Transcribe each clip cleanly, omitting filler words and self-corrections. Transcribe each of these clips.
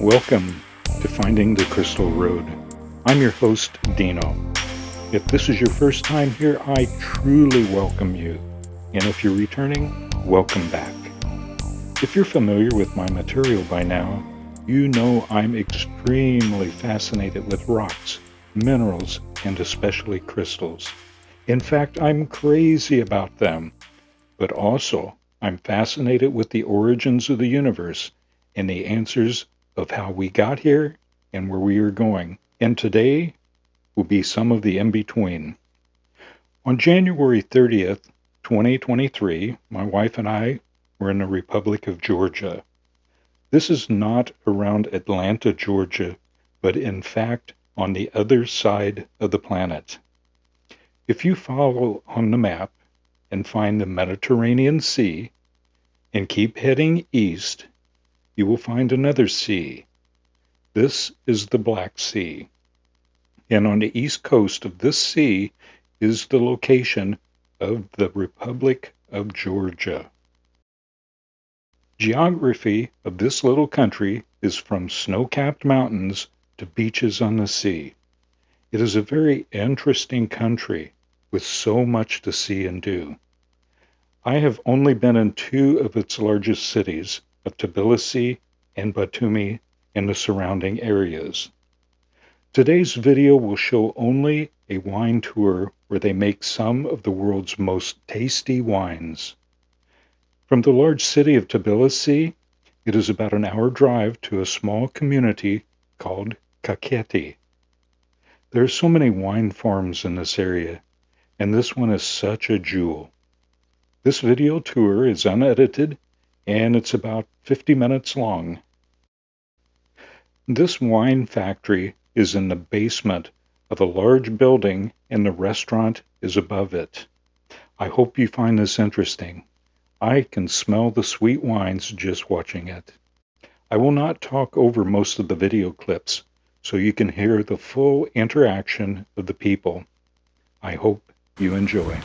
Welcome to Finding the Crystal Road. I'm your host, Dino. If this is your first time here, I truly welcome you. And if you're returning, welcome back. If you're familiar with my material by now, you know I'm extremely fascinated with rocks, minerals, and especially crystals. In fact, I'm crazy about them. But also, I'm fascinated with the origins of the universe and the answers of how we got here and where we are going. And today will be some of the in-between. On January 30th, 2023, my wife and I were in the Republic of Georgia. This is not around Atlanta, Georgia, but in fact on the other side of the planet. If you follow on the map and find the Mediterranean Sea and keep heading east, you will find another sea. This is the Black Sea. And on the east coast of this sea is the location of the Republic of Georgia. Geography of this little country is from snow-capped mountains to beaches on the sea. It is a very interesting country with so much to see and do. I have only been in two of its largest cities, of Tbilisi and Batumi, and the surrounding areas. Today's video will show only a wine tour where they make some of the world's most tasty wines. From the large city of Tbilisi, it is about an hour drive to a small community called Kakheti. There are so many wine farms in this area, and this one is such a jewel. This video tour is unedited, and it's about 50 minutes long. This wine factory is in the basement of a large building, and the restaurant is above it. I hope you find this interesting. I can smell the sweet wines just watching it. I will not talk over most of the video clips, so you can hear the full interaction of the people. I hope you enjoy.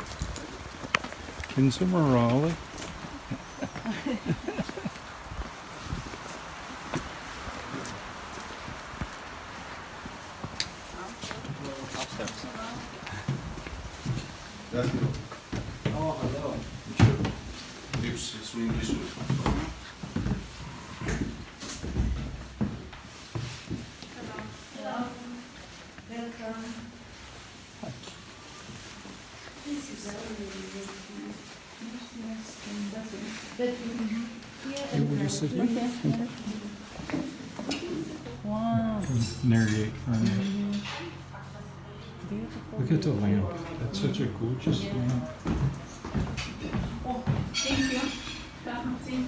Raleigh. Oh, hello. Lips English. Hello. Welcome. This is Wow. Narrate for me. Beautiful. Look at the lamp. That's such a gorgeous lamp. Oh, thank you. Thank you.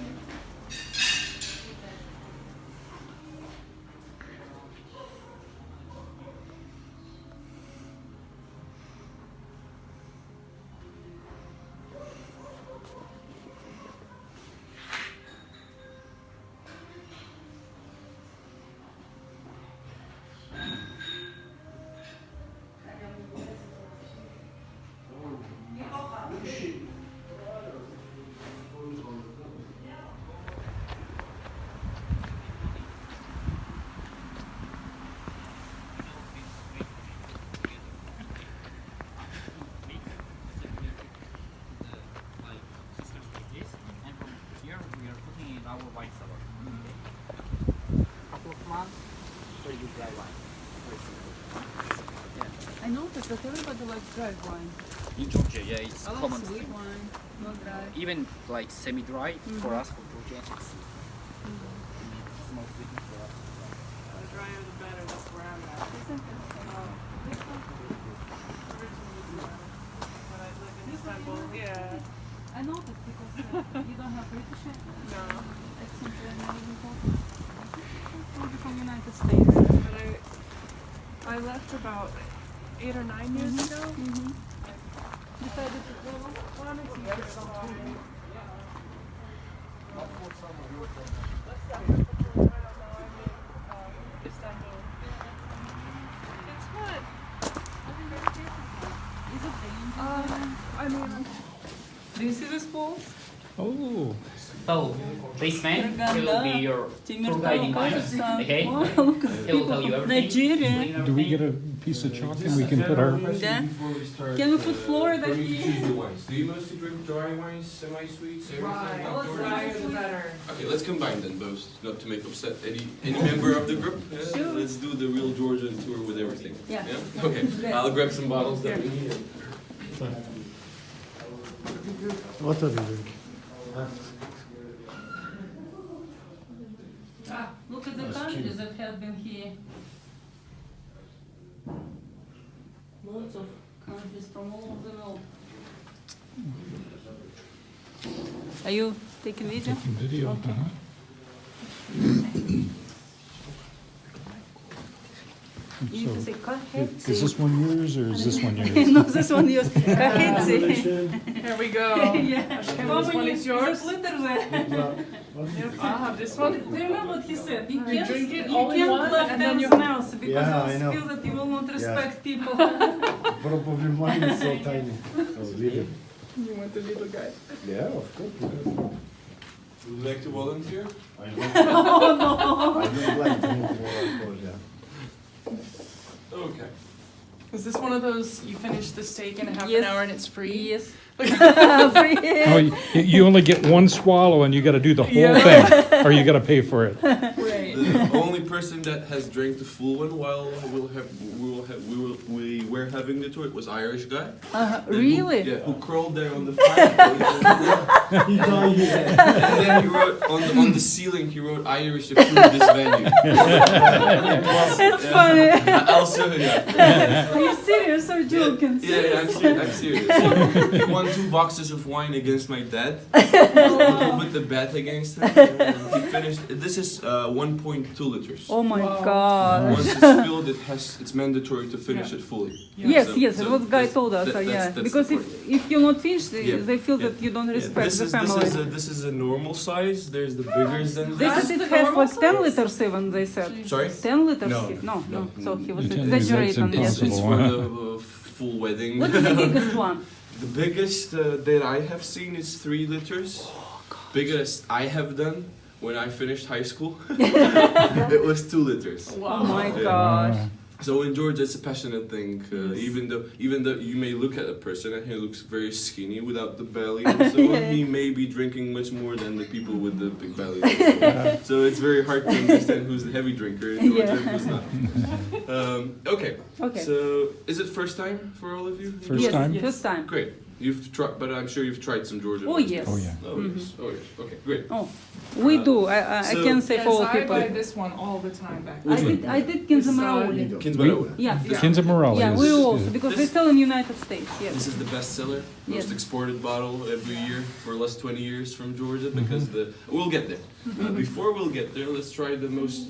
I noticed that everybody likes dry wine. In Georgia, yeah, it's I like common. sweet wine, not dry. Even like semi-dry for us, for Georgians, it's small sweetness for us. The drier the better, that's where I'm at. Isn't it? This one? Originally Istanbul, but I live in Istanbul, yeah. I noticed because you don't have British No, accent and everything. Maybe from United States. but I left about 8 or 9 years ago. Decided to travel. Wanted to get something. Istanbul. It's fun. Is it dangerous? I mean, do you see this pool? Oh, So this man will be your tour guide in Wine. Okay? He will tell you everything. Nigeria. Do we get a piece of chalk and we can put our... Yeah. Before we start, Can we put Florida for you to here? choose the wines. Do you mostly drink dry wines, semi-sweets, everything? Right, the drier the better. Okay, let's combine them both, not to make upset any member of the group. Yeah? Sure. Let's do the real Georgian tour with everything. Yeah. Okay, I'll grab some bottles that we need. What are you doing? Ah, look at the countries that have been here. Lots of countries from all over the world. Are you taking video? Video. Uh-huh. You need to say Is this one yours or is this one yours? No, this one yours. Kahitsi. Here we go. Yeah. And this one is yours? Yep, I'll have this one. Do you remember what he said? You You can't, drink it you all in can't one, left and then you- hands mouth because Yeah, I you know. feel that you will not respect people. Probably mine is so tiny. So little. You want the little guy? Yeah, of course. Would you like to volunteer? I don't like to move more, of course, yeah. Okay. Is this one of those, you finish the steak in a half an Yes. hour and it's free? Yes. Oh, you only get one swallow and you gotta do the whole thing, or you gotta pay for it. Right. The only person that has drank the full one while we were having the tour, it was Irish guy. Really? Yeah, who crawled there on the fireplace. He died here. And then he wrote on the ceiling. He wrote Irish approved this venue. That's funny. Also, yeah, Are you serious or joking? yeah, I'm serious. So he won 2 boxes of wine against my dad. He put the bet against him. And he finished. This is 1.2 liters. Oh my Wow. god. Once it's filled, it's mandatory to finish it fully. Yes, So- yes, so what guy that's- told us, that's because the if you not finish, Yeah, they feel yeah, that you don't Yeah, respect this the is family. this is a normal size. There's the bigger than This this. is, it the has normal like 10 size? liters even, they said. Sorry. 10 liters? No, No, no. So he was You tell me that's exaggerating. Yes. It's impossible. for the full wedding. What is the biggest one? The biggest that I have seen is 3 liters. Biggest I have done when I finished high school, it was 2 liters. Oh my Yeah. gosh. So in Georgia, it's a passionate thing. Even though you may look at a person and he looks very skinny without the belly and so on, he may be drinking much more than the people with the big belly. So it's very hard to understand who's the heavy drinker in Georgia and who's not. Okay. Okay. So is it first time for all of you? First Yes, time? first time. Great. You've tried, but I'm sure you've tried some Georgian. Oh, wines. yes. Oh, yeah. Oh yes. Oh yes. Okay. Great. Oh, we do. I so- can say Yes, for all I people. buy this one all the time back Which then. I did Kinzamaroli. Kinsborough. Yeah. Kins of Morales. Yeah, we also, because they sell in United States, This yes. is the bestseller, most Yes. exported bottle every year for the last 20 years from Georgia because we'll get there. Before we'll get there, let's try the most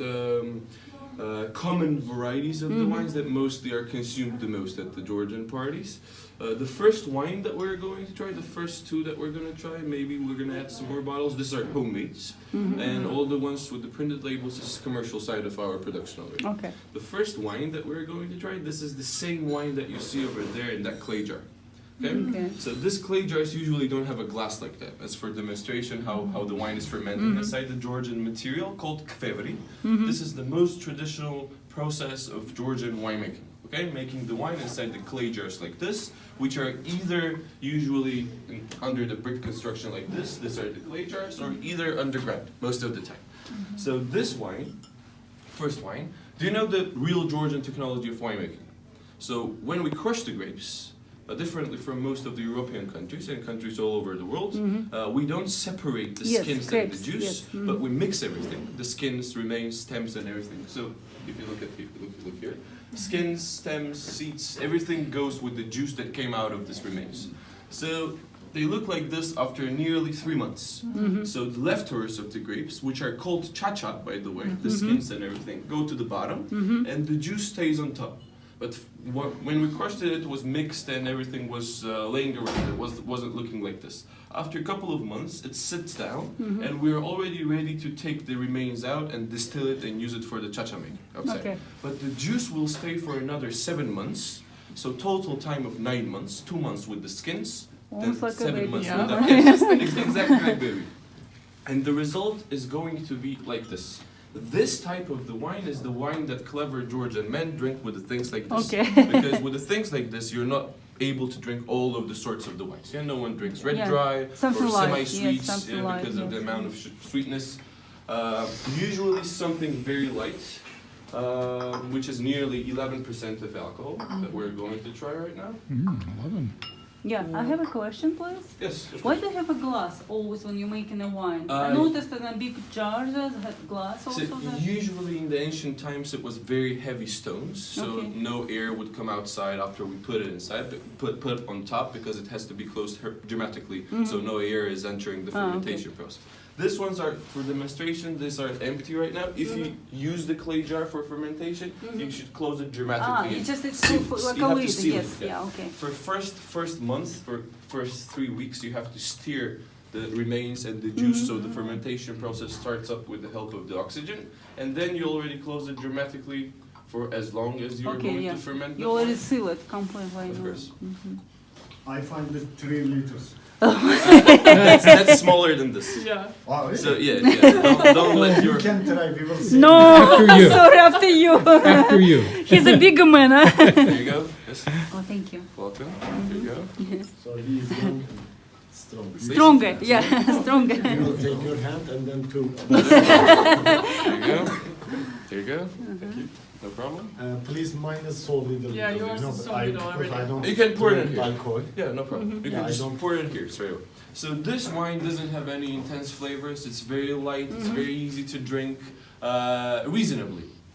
common varieties of the wines that mostly are consumed the most at the Georgian parties. The first wine that we're going to try, the first 2 that we're going to try, maybe we're going to add some more bottles. These are homemades, and all the ones with the printed labels is commercial side of our production already. Okay. The first wine that we're going to try, this is the same wine that you see over there in that clay jar. Okay? Okay. So this clay jars usually don't have a glass like that. That's for demonstration how the wine is fermenting inside the Georgian material called kvevri. This is the most traditional process of Georgian winemaking. Okay, making the wine inside the clay jars like this, which are either usually under the brick construction like this. These are the clay jars, or either underground most of the time. So this wine, first wine. Do you know the real Georgian technology of winemaking? So when we crush the grapes, differently from most of the European countries and countries all over the world, we don't separate the Yes, skins and grapes, the juice, yes, but we mix everything. The skins remain, stems and everything. So if you look here, skins, stems, seeds, everything goes with the juice that came out of this remains. So they look like this after nearly 3 months. So the leftovers of the grapes, which are called chacha, by the way, the skins and everything, go to the bottom, and the juice stays on top. But when we crushed it, it was mixed and everything was laying around. It wasn't looking like this. After a couple of months, it sits down, and we're already ready to take the remains out and distill it and use it for the chacha making outside. Okay. But the juice will stay for another 7 months, so total time of 9 months. 2 months with the skins, Almost then like a 7 baby. months Yeah. without. Yes, exactly like baby. And the result is going to be like this. This type of the wine is the wine that clever Georgian men drink with the things like this. Okay. Because with the things like this, you're not able to drink all of the sorts of the wines. Yeah, no one drinks red Yeah. dry Something or light, semi-sweets, yes, something light, because of the yes. amount of sweetness. Usually something very light, which is nearly 11% of alcohol that we're going to try right now. 11. Yeah, I have a question, please. Yes. of Why course. do you have a glass always when you're making a wine? I Uh, noticed that in big jars that had glass also. So that... usually in the ancient times it was very heavy stones, so Okay. no air would come outside after we put it inside, but put it on top because it has to be closed dramatically, so no air is entering the Ah, okay. fermentation process. These ones are for demonstration. These are empty right now. If you use the clay jar for fermentation, you should close it dramatically. Ah, and it's just it's seal- like you a have to lid, seal yes, it, yeah, okay. For first month, for first 3 weeks, you have to steer the remains and the juice, so the fermentation process starts up with the help of the oxygen, and then you already close it dramatically for as long as you're Okay, going yeah. to ferment. You the already wine. seal it completely. Of course. I find it 3 liters. That's smaller than this. Yeah. Oh, really? So yeah, don't let your You can try, we will see. No, After you. sorry, after you. After you. He's a bigger man, huh? there you go. Yes, Oh, thank you. welcome. There you go. So he is young and strong. Stronger, yeah, stronger. You will take your hand and then two. There you go. There you go. Thank you. No problem. Please minus salt little. Yeah, bit, yours you know, is but so little because already. I don't You can pour it in drink here. alcohol. Yeah, no problem. You Yeah, can I just don't- pour it in here straight away. So this wine doesn't have any intense flavors. It's very light. It's very easy to drink,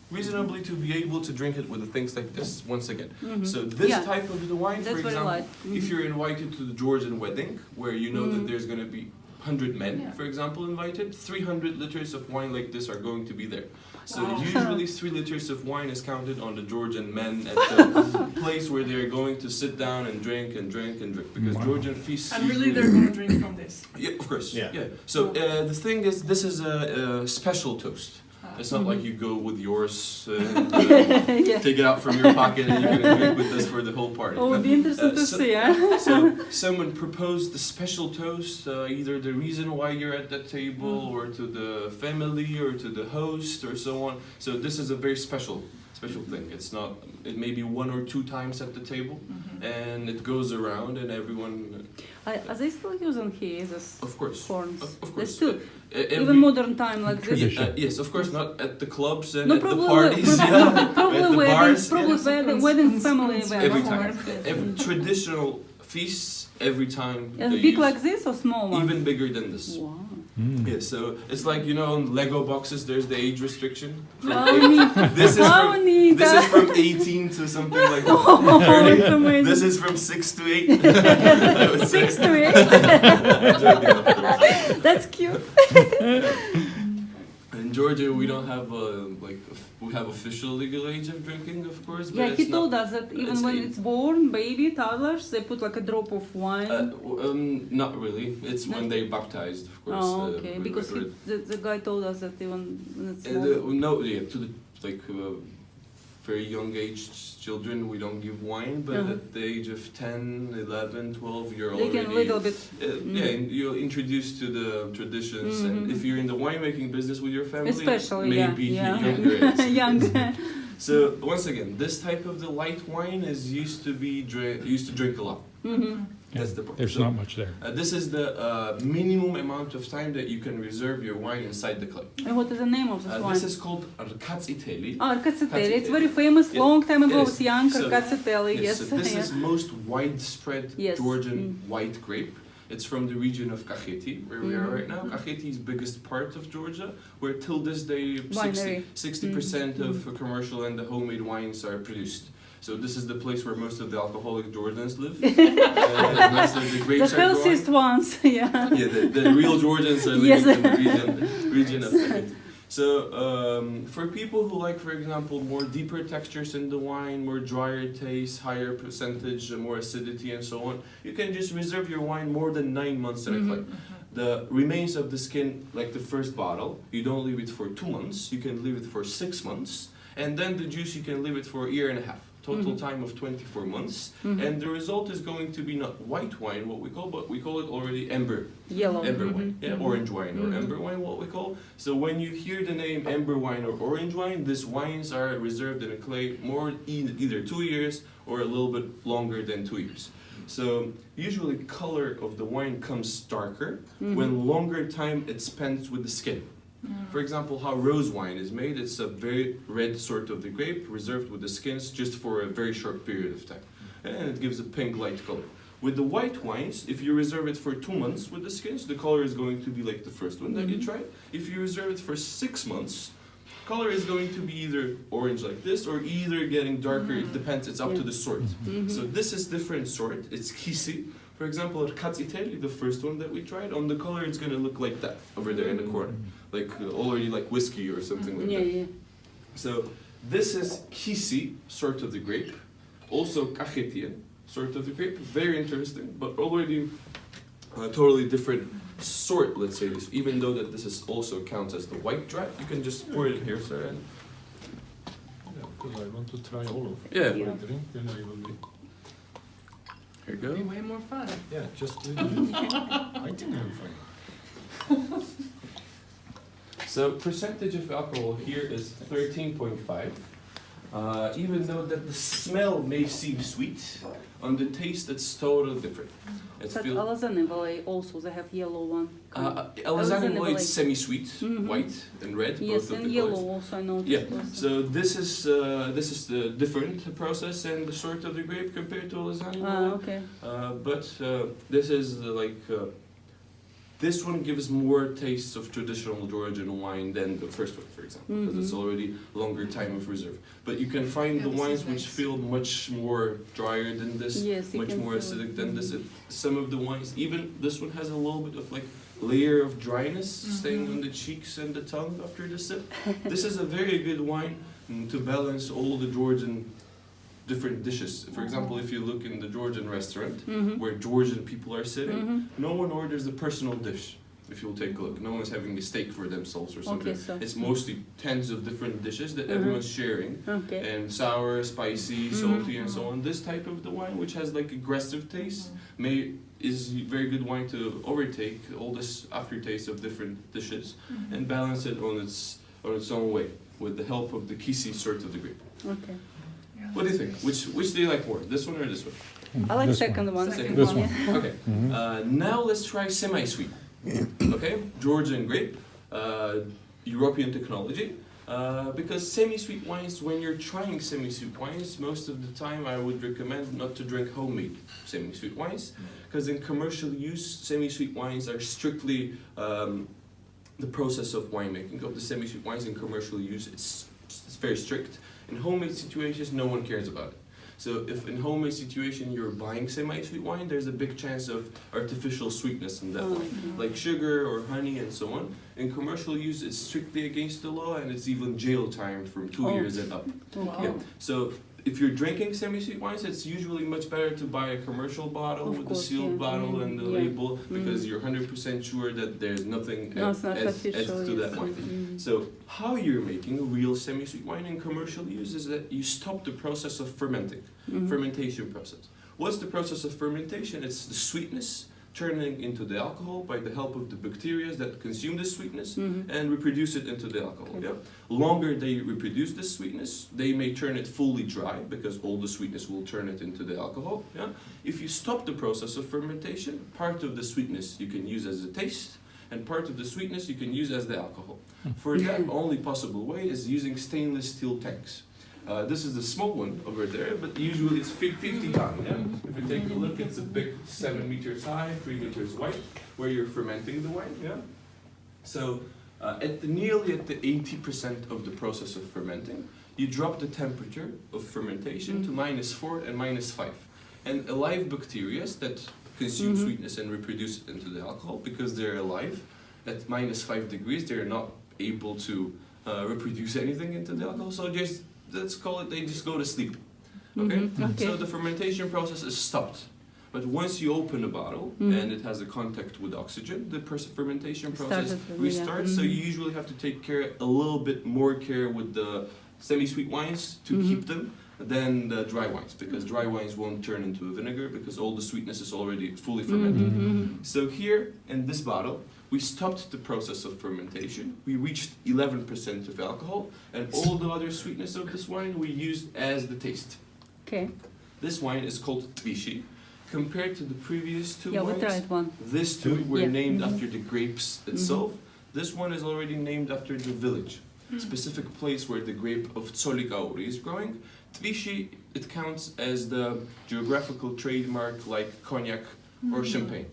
reasonably to be able to drink it with the things like this. Once again, so this Yeah. type of the wine, That's for very example, light. if you're invited to the Georgian wedding, where you know that there's going to be 100 men, Yeah. for example, invited, 300 liters of wine like this are going to be there. So Wow. usually 3 liters of wine is counted on the Georgian men at the place where they're going to sit down and drink and drink and drink, because Wow. Georgian feasts. And really, usually- they're gonna drink from this. Yeah, of course. Yeah. So the thing is, this is a special toast. It's not like you go with yours, and, Yeah. take it out from your pocket, and you're gonna drink with this for the whole party. Oh, it would be interesting to so- see, huh? So someone proposed the special toast, either the reason why you're at that table, or to the family, or to the host, or so on. So this is a very special thing. It's not. It may be 1 or 2 times at the table, and it goes around, and everyone. Are they still using here this Of course. horns? Of They course. still, Every- even modern time like this? Tradition. Yes, of course, not at the clubs and No, at the probably, parties. yeah. probably at the weddings, bars. probably yeah. wedding family events. Every of time. course. Every traditional feasts, every time. And they big use- like this or small ones? Even bigger than this. Wow. Yeah, so it's like, you know, on Lego boxes, there's the age restriction. How neat. This is How from, neat. this is from 18 to something like Oh, 30. it's amazing. This is from 6 to 8. 6 to 8. I'm joking, of course. That's cute. In Georgia, we don't have we have official legal age of drinking, of course. But Yeah, he it's told not, us that even it's when eight. it's born, baby, toddlers, they put like a drop of wine. Not really. It's when they're baptized, of course. Oh, okay. Because the guy told us that even when it's small. no, yeah, to the very young age children, we don't give wine, but at the age of 10, 11, 12, you're They already. can little bit. Yeah, and you're introduced to the traditions, and if you're in the winemaking business with your family, Especially, maybe yeah. younger. age. Young. So once again, this type of the light wine is used to drink a lot. That's the point. There's So, not much there. this is the minimum amount of time that you can reserve your wine inside the club. And what is the name of this wine? This is called Arkatsiteli. Arkatsiteli. It's Arkatsiteli. very famous. Yeah. Long time ago, Yes. was young So- Arkatsiteli. Yes. So this yeah. is most widespread Yes. Georgian white grape. It's from the region of Kakheti, where we are right now. Kakheti is biggest part of Georgia, where till this day Winery. 60% of commercial and the homemade wines are produced. So this is the place where most of the alcoholic Georgians live. Most of the The grapes are growing. healthiest ones. Yeah. Yeah, the real Georgians are living Yes. in the region of Kakheti. So for people who like, for example, more deeper textures in the wine, more drier taste, higher percentage, more acidity, and so on, you can just reserve your wine more than 9 months in a clay. The remains of the skin, like the first bottle, you don't leave it for 2 months. You can leave it for 6 months, and then the juice you can leave it for a year and a half total time of 24 months, and the result is going to be not white wine, what we call, but we call it already amber Yellow. wine, orange wine or amber wine, what we call. So when you hear the name amber wine or orange wine, these wines are reserved in a clay more either 2 years or a little bit longer than 2 years. So usually color of the wine comes darker when longer time it spends with the skin. For example, how rose wine is made, it's a very red sort of the grape reserved with the skins just for a very short period of time. And it gives a pink light color. With the white wines, if you reserve it for 2 months with the skins, the color is going to be like the first one that you tried. If you reserve it for 6 months, color is going to be either orange like this or either getting darker, it depends, it's up to the sort. So this is different sort, it's kisi. For example, at Katsiteli, the first one that we tried, on the color it's going to look like that over there in the corner. Like already like whiskey or something like that. So this is kisi, sort of the grape. Also Kakhetian, sort of the grape. Very interesting, but already a totally different sort, let's say this. Even though that this is also counts as the white dry, you can just pour it in here, sir. And Yeah, because I want to try all of it. yeah, When I drink, then I will be. here you go. Be way more fun. Yeah, just a little bit. I think I'm fine. So percentage of alcohol here is 13.5. Even though that the smell may seem sweet, on the taste it's totally different. It's But feel, Alazanevole also, they have yellow one. Alazanevole is like- semi-sweet, white and red, Yes, both of and the yellow colors. also I noticed. Yeah, also. so this is the different process and the sort of the grape compared to Alazanevole. Okay. But this is this one gives more tastes of traditional Georgian wine than the first one, for example, because it's already longer time of reserve. But you can find Yeah, the this wines is which nice. feel much more drier than this, Yes, you much can more feel acidic it. than this. Some of the wines, even this one has a little bit of like layer of dryness staying on the cheeks and the tongue after the sip. This is a very good wine to balance all the Georgian different dishes. For example, if you look in the Georgian restaurant where Georgian people are sitting, no one orders a personal dish. If you'll take a look, no one's having a steak for themselves or something. Okay, so. It's mostly tens of different dishes that everyone's sharing, Okay. and sour, spicy, salty, and so on. This type of the wine, which has like aggressive taste, is very good wine to overtake all this aftertaste of different dishes and balance it on its own way with the help of the kisi sort of the grape. Okay. What do you think? Which do you like more, this one or this one? I like This one. second one. Second This one. one. Okay. Now let's try semi-sweet. Okay, Georgian grape, European technology. Because semi-sweet wines, when you're trying semi-sweet wines, most of the time I would recommend not to drink homemade semi-sweet wines, because in commercial use, semi-sweet wines are strictly the process of winemaking of the semi-sweet wines in commercial use. It's very strict. In homemade situations, no one cares about it. So if in homemade situation you're buying semi-sweet wine, there's a big chance of artificial sweetness in that wine, like sugar or honey and so on. In commercial use, it's strictly against the law, and it's even jail time from 2 years and up. Okay. Yeah. So if you're drinking semi-sweet wines, it's usually much better to buy a commercial bottle Of with course, the sealed yeah. bottle and the Yeah. label, because you're 100% sure that there's nothing No, it's not adds official. to that yes. wine. So how you're making a real semi-sweet wine in commercial use is that you stop the process of fermenting, fermentation process. What's the process of fermentation? It's the sweetness turning into the alcohol by the help of the bacteria that consume the sweetness and reproduce it into the alcohol. Okay. Yeah? Longer they reproduce this sweetness, they may turn it fully dry because all the sweetness will turn it into the alcohol. Yeah? If you stop the process of fermentation, part of the sweetness you can use as a taste, and part of the sweetness you can use as the alcohol. For that, only possible way is using stainless steel tanks. This is the small one over there, but usually it's 50 ton. Yeah? If you take a look, it's a big 7 meters high, 3 meters wide, where you're fermenting the wine. Yeah. So nearly at the 80% of the process of fermenting, you drop the temperature of fermentation to -4 and -5, and alive bacteria that consume sweetness and reproduce it into the alcohol, because they're alive at -5 degrees, they're not able to reproduce anything into the alcohol. So just let's call it, they just go to sleep. Okay? Okay. So the fermentation process is stopped. But once you open a bottle and it has a contact with oxygen, the fermentation process Started, restarts. So you usually have to take care a little bit more care with the semi-sweet wines to keep them than the dry wines, because dry wines won't turn into a vinegar because all the sweetness is already fully fermented. So here in this bottle, we stopped the process of fermentation. We reached 11% of alcohol, and all the other sweetness of this wine we used as the taste. Okay. This wine is called Tbilisi. Compared to the previous two Yeah, we wines, tried one. these two were Yeah. named after the grapes itself. This one is already named after the village, specific place where the grape of Tsolikauri is growing. Tbilisi, it counts as the geographical trademark like cognac or champagne.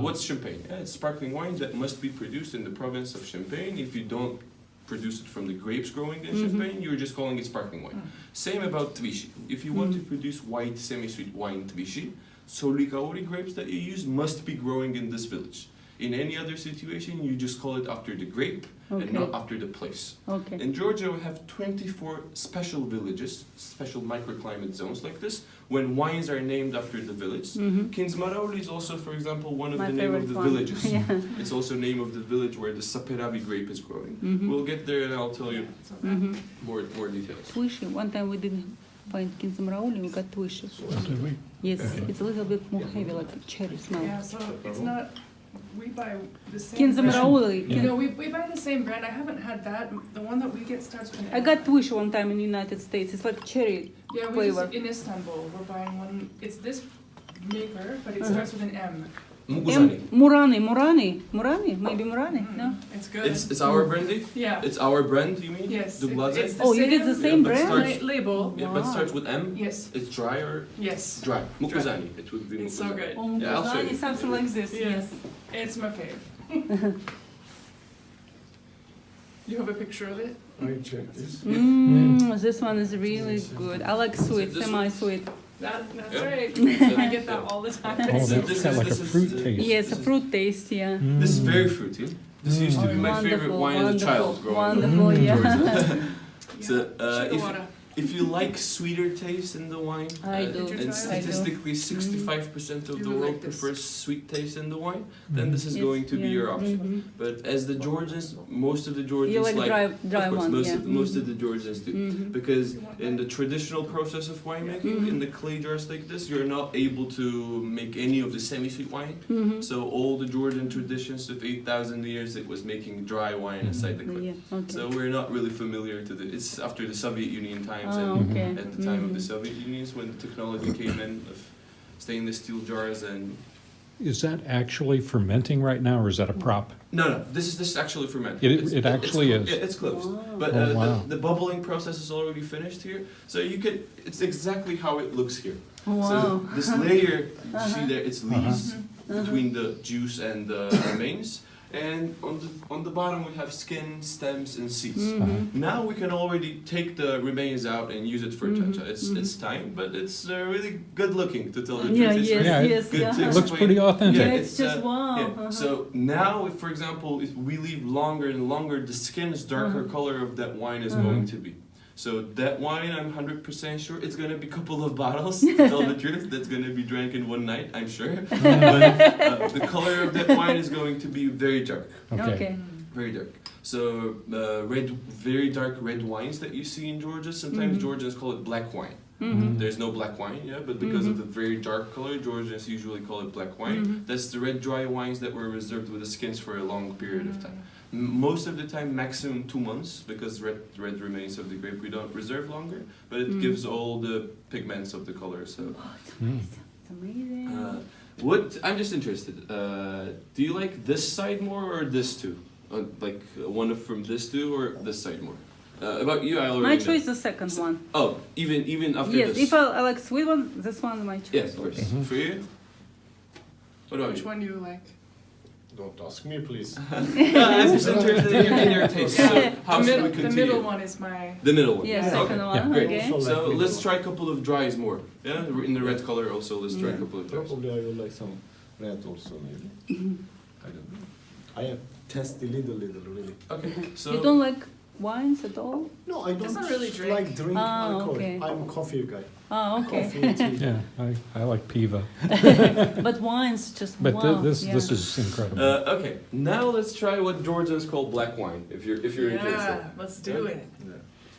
What's champagne? It's sparkling wine that must be produced in the province of Champagne. If you don't produce it from the grapes growing in Champagne, you're just calling it sparkling wine. Same about Tbilisi. If you want to produce white semi-sweet wine Tbilisi, Tsolikauri grapes that you use must be growing in this village. In any other situation, you just call it after the grape and not after the place. Okay. In Georgia, we have 24 special villages, special microclimate zones like this, when wines are named after the village. Kinsmarauli is also, for example, one of My the name of favorite the one. villages. Yeah. It's also name of the village where the Saperavi grape is growing. We'll get there and I'll tell you more details. Twishy. One time we didn't find Kinsamrauli, we got Twishy. Did we? Yes, it's a little bit more heavy, like a cherry smell. Yeah, so it's not, we buy the same. Kinsamrauli. No, we buy the same brand. I haven't had that. The one that we get starts with an I M. got Twishy one time in the United States. It's like cherry Yeah, we flavor. just, in Istanbul, we're buying one. It's this maker, but it starts with an M. Muguzani. Murani, maybe Murani, no? It's good. It's our brandy? Yeah. It's our brand, you mean? Yes. Dubladze? It's the Oh, you did the same but brand? starts- label. Yeah, but starts with M. Yes. It's dry or Yes. dry? Mukuzani. It would be It's so Mukuzani. good. Oh, Yeah, I'll show Murani, you. something like this, yes. It's my fave. You have a picture of it? I check this. This one is really good. I like sweet, This one- semi-sweet. That's Yeah. right. So- I get that all the time. Oh, So that's this got is- like a this is, fruit uh, taste. Yes, a fruit taste, yeah. This is very fruity. This used to be my favorite Wonderful, wine as a child wonderful, growing up wonderful, in yeah. Georgia. So, Sugar if, water. if you like sweeter taste in the wine, I do. Did you and try it? statistically 65% of You the will world like this. prefers sweet taste in the wine, then this is Yes, going to be yeah. your option. But as the Georgians, most of the Georgians You like dry of course, one, most, yeah. most of the Georgians do. Because in the traditional process of winemaking, Mm-hmm. in the clay jars like this, you're not able to make any of the semi-sweet wine. Mm-hmm. So all the Georgian traditions of 8,000 years, it was making dry wine inside the clay. Yeah, okay. So we're not really familiar to the. It's after the Soviet Union times Oh, and okay. at the time of the Soviet Union when the technology came in of stainless steel jars and. Is that actually fermenting right now, or is that a prop? No. This is actually fermented. It actually is. Yeah, it's closed. But Oh, wow. the bubbling process is already finished here, so you can. It's exactly how it looks here. Wow. So this layer you see there, it's leaves between the juice and the remains. And on the bottom we have skin, stems, and seeds. Now we can already take the remains out and use it for chacha. It's time, but it's really good looking to tell the truth. Yeah, It's yes, very Yeah, yes, good yeah. to It looks explain. pretty authentic. Yeah, it's just wow. Yeah. So now, if, for example, if we leave longer and longer, the skin's darker color of that wine is going to be. So that wine, I'm 100% sure it's gonna be a couple of bottles. To tell the truth, that's gonna be drank in one night, I'm sure. But the color of that wine is going to be very dark, Okay. very dark. So very dark red wines that you see in Georgia, sometimes Georgians call it black wine. There's no black wine, yeah, but because of the very dark color, Georgians usually call it black wine. That's the red dry wines that were reserved with the skins for a long period of time. Most of the time, maximum 2 months, because red remains of the grape we don't reserve longer, but it gives all the pigments of the color. So, It's amazing. what I'm just interested. Do you like this side more or this two? Like one from this two or this side more? About you, I already My know. choice is the second one. Oh, even after Yes, this. if I like sweet one, this one is my choice. Yes, of course. For you? What about Which you? one do you like? Don't ask me, please. I'm just interested in your taste. So how should we The continue? middle one is my. The middle one. Yeah, Okay. second one. Great. Okay. Also So like let's middle. try a couple of dries more. Yeah, in the red color also. Let's try a couple of dries. Probably I would like some red also, maybe. I don't know. I have tested little, really. Okay. So You don't like wines at all? No, I don't Doesn't really drink. like drink Ah, alcohol. okay. I'm coffee guy. Oh, okay. Coffee, tea. Yeah, I like piva, But wines just but wow. this yeah. is incredible. okay. Now let's try what Georgians call black wine. If you're interested. Yeah, let's do it. Yeah.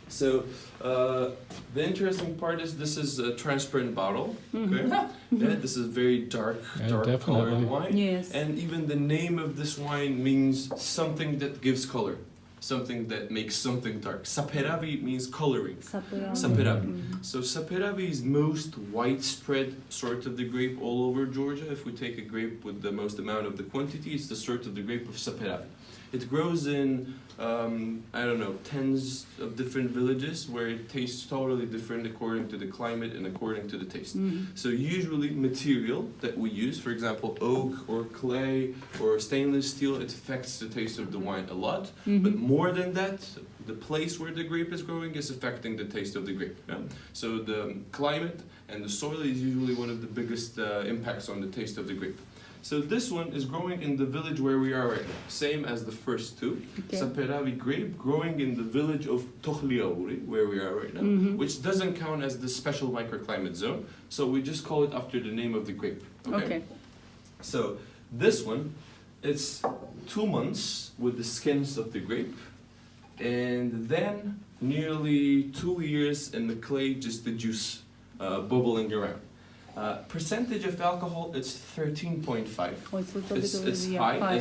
So the interesting part is this is a transparent bottle. Okay, yeah, this is very dark colored definitely. wine. Yes. And even the name of this wine means something that gives color, something that makes something dark. Saperavi means coloring. Saperavi. So Saperavi is most widespread sort of the grape all over Georgia. If we take a grape with the most amount of the quantity, it's the sort of the grape of Saperavi. It grows in, I don't know, tens of different villages where it tastes totally different according to the climate and according to the taste. So usually material that we use, for example, oak or clay or stainless steel, it affects the taste of the wine a lot. But more than that, the place where the grape is growing is affecting the taste of the grape. Yeah? So the climate and the soil is usually one of the biggest impacts on the taste of the grape. So this one is growing in the village where we are right now, same as the first two. Okay. Saperavi grape growing in the village of Tohliauri, where we are right now, which doesn't count as the special microclimate zone, so we just call it after the name of the grape. Okay. So this one, it's 2 months with the skins of the grape, and then nearly 2 years in the clay, just the juice bubbling around. Percentage of alcohol, it's 13.5. Oh, it's a little It's bit high higher.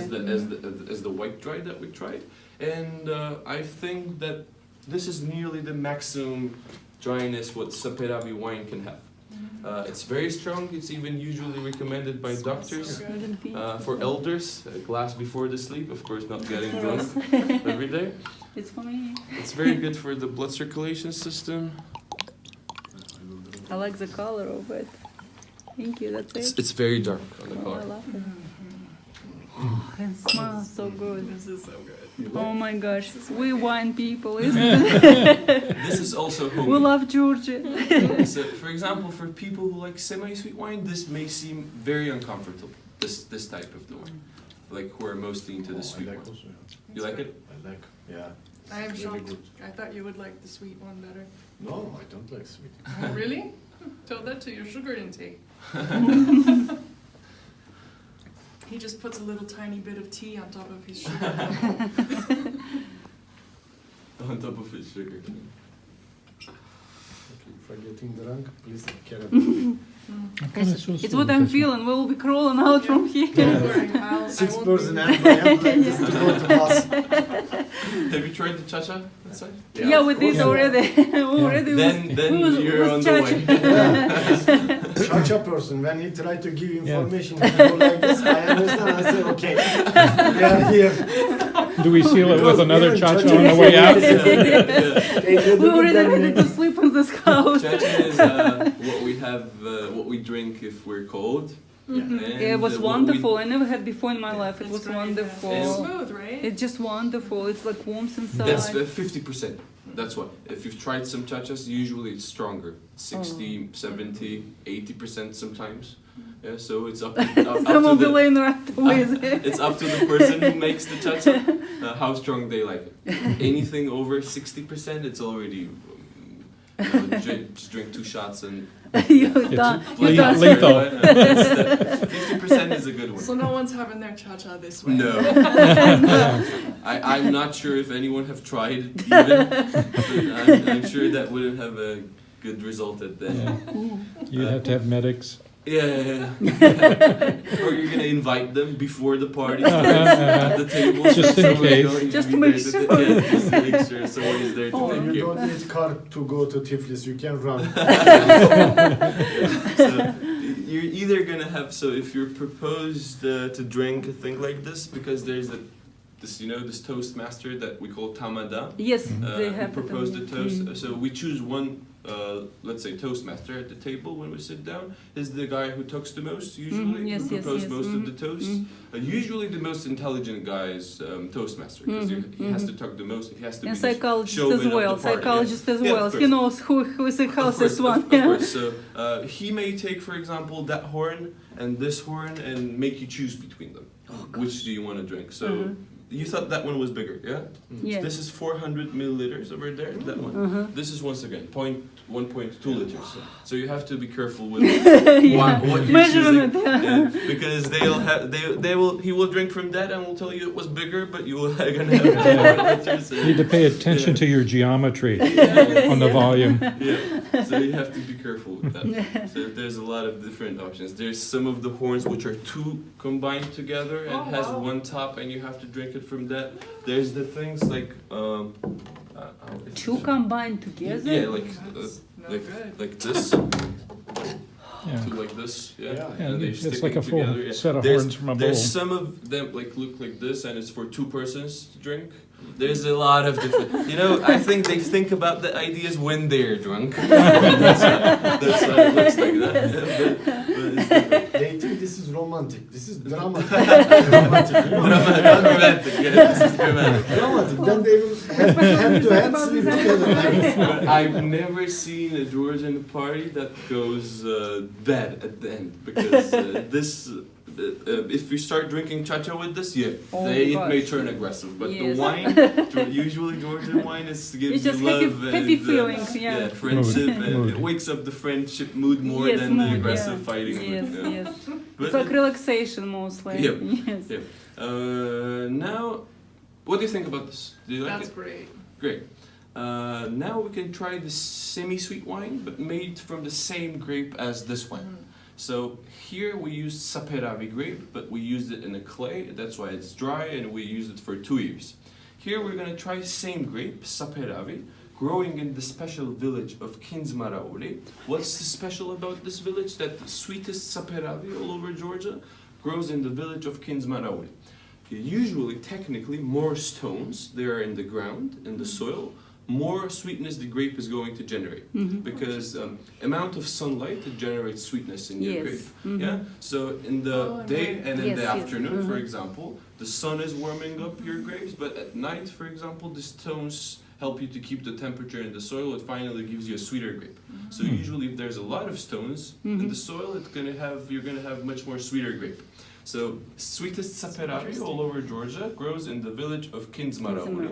as the white dry that we tried, and I think that this is nearly the maximum dryness what Saperavi wine can have. It's very strong. It's even usually recommended by doctors for elders. A glass before the sleep, of course, not getting drunk every day. It's for me. It's very good for the blood circulation system. I like the color of it. Thank you, that's it. It's very dark on the Oh, I color. love it. Oh, it smells so good. This is so good. Oh my gosh, we wine people, isn't it? This is also We homey. love Georgia. So, for example, for people who like semi-sweet wine, this may seem very uncomfortable. This type of the wine, like who are mostly into the sweet wine. You like it? I like, yeah. I am It's shocked. really good. I thought you would like the sweet one better. No, I don't like sweet. Oh, really? Tell that to your sugar intake. He just puts a little tiny bit of tea on top of his sugar. On top of his sugar. Okay, if I'm getting drunk, please care about me. It's what I'm feeling. We will be crawling out from here. Don't worry, I won't 6 be- person and I have like this to go to bus. Have you tried the cha-cha outside? Yeah, we did already. Already Then was you're on the way. Cha-cha person, when he tried to give information, he go like this, I understand, I say, okay, we are here. Do we seal it with Because another even cha-cha cha-cha on the is way out? We already ready to sleep in this house. Cha-cha is what we have, what we drink if we're cold. And, It was what we- wonderful. I never had before in my life. It It's was very good. wonderful. It's smooth, right? It's just wonderful. It's like warmth inside. That's 50%. That's what. If you've tried some cha-chas, usually it's stronger. 60, 70, 80% sometimes. Yeah, so it's up Some to will be the, laying right with it. it's up to the person who makes the cha-cha, how strong they like it. Anything over 60%, it's already, just drink 2 shots and You're done. You're done. Lethal. 50% is a good one. So no one's having their cha-cha this way. No. I'm not sure if anyone have tried it even. But I'm sure that wouldn't have a good result at the end. You have to have medics. Yeah. Or you're gonna invite them before the party starts at the table. Just in Someone's case. going Just be to make there sure. Yeah, just to make sure someone is there to Oh, take You care. don't need car to go to Tiflis, you can run. So you're either gonna have, so if you're proposed to drink a thing like this, because there's this toastmaster that we call tamada, Yes, they who have it. proposed the toast. So we choose one, let's say toastmaster at the table when we sit down. Is the guy who talks the most usually, Yes, who yes, proposes yes. most of the toast. Usually the most intelligent guy is toastmaster because he has to talk the most. He has to And be the psychologist showman as of the well. party, Psychologist yeah. as Yeah, well. of He course. knows who is the Of closest course, one. of course. So he may take, for example, that horn and this horn and make you choose between them. Which do you want to drink? So you thought that one was bigger, yeah? Yeah. This is 400 milliliters over there, that one. This is once again 1.2 liters. So you have to be careful with what you're Measuring choosing. it. Yeah, because he will drink from that and will tell you it was bigger, but you will gonna have more liters. You need to pay attention to your geometry on the volume. Yeah, so you have to be careful with that. So there's a lot of different options. There's some of the horns which are two combined together and has one top, and you have to drink it from that. There's the things like Two combined together? yeah, Not good. like this, Yeah. two like this, yeah. Yeah, And they're it's sticking like a full together. Yeah. set of horns from a bull. There's some of them like look like this, and it's for two persons to drink. There's a lot of different. I think they think about the ideas when they're drunk. that's why it looks like that. Yeah, but it's different. They think this is romantic. This is dramatic. Dramatic. Dramatic, yeah, this is dramatic. Dramatic. Then they will hand to hand sleep together. But I've never seen a Georgian party that goes bad at the end, because if we start drinking cha-cha with this, Oh it may gosh. turn aggressive. But Yes. the wine, usually Georgian wine, gives It's just you love happy and feeling, yeah. friendship, Mood. and Mood. it wakes up the friendship mood more Yes, than mood, the aggressive yeah. fighting. Yes, mood, yeah. yes. But It's like relaxation mostly. Yep. Yes. Yeah. Now, what do you think about this? Do you like That's it? great. Great. Now we can try the semi-sweet wine, but made from the same grape as this one. So here we used Saperavi grape, but we used it in a clay. That's why it's dry, and we used it for 2 years. Here we're gonna try same grape, Saperavi, growing in the special village of Kinzmarauli. What's the special about this village? That the sweetest Saperavi all over Georgia grows in the village of Kinzmarauli. Usually, technically, more stones they are in the ground, in the soil, more sweetness the grape is going to generate, because amount of sunlight it generates sweetness in your Yes. grape. Yeah. So in the day and in Yes, the yes. afternoon, for example, the sun is warming up your grapes, but at night, for example, the stones help you to keep the temperature in the soil. It finally gives you a sweeter grape. So usually, if there's a lot of stones in the soil, you're gonna have much more sweeter grape. So sweetest Saperavi all over Georgia grows in the village of Kinzmarauli.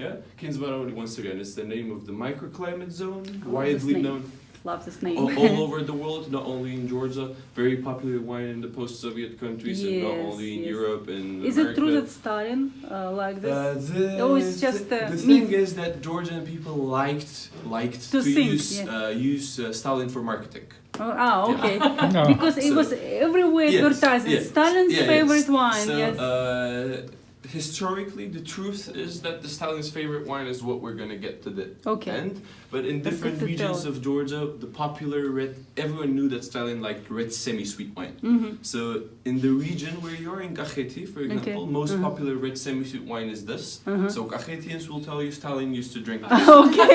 Yeah, Kinzmarauli, once again, is the name of the microclimate zone, widely name. known Love this name. all over the world, not only in Georgia. Very popular wine in the post-Soviet countries, and not Yes, only in yes. Europe and Is America. it true that Stalin like this? Oh, it's just the myth. thing is that Georgian people liked To think, use Stalin for marketing. Okay. No. Because it So- was everywhere Yes, advertised. yes, Stalin's yeah, yes. favorite wine. So, Yes. historically, the truth is that the Stalin's favorite wine is what we're gonna get to the Okay. end. But in different good to regions tell. of Georgia, the popular red, everyone knew that Stalin liked red semi-sweet wine. So in the region where you're in Kakheti, for example, most popular red semi-sweet wine is this. So Kakhetians will tell you Stalin used to drink this. Okay.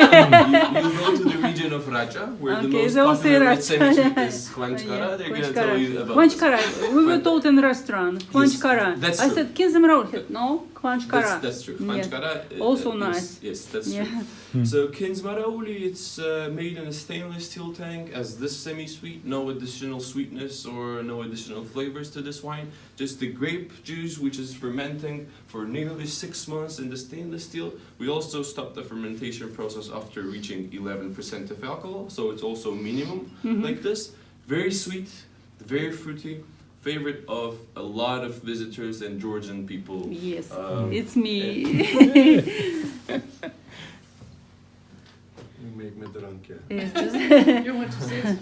You go to the region of Raja, where the Okay, most they will say popular red Raja. semi-sweet is Khvanchkara. Yeah, They're gonna tell you about this. Khvanchkara. We were told in restaurant. Khvanchkara. that's I true. said Kinzmarauli. No, Khvanchkara. That's true. Yeah. Khvanchkara Also is- nice. Yes, that's Yeah. true. So Kinzmarauli, it's made in a stainless steel tank as this semi-sweet. No additional sweetness or no additional flavors to this wine. Just the grape juice, which is fermenting for nearly 6 months in the stainless steel. We also stopped the fermentation process after reaching 11% of alcohol, so it's also minimum like this. Very sweet, very fruity. Favorite of a lot of visitors and Georgian people. Yes, it's me. You make me drunk, yeah. It's just- You want to say it?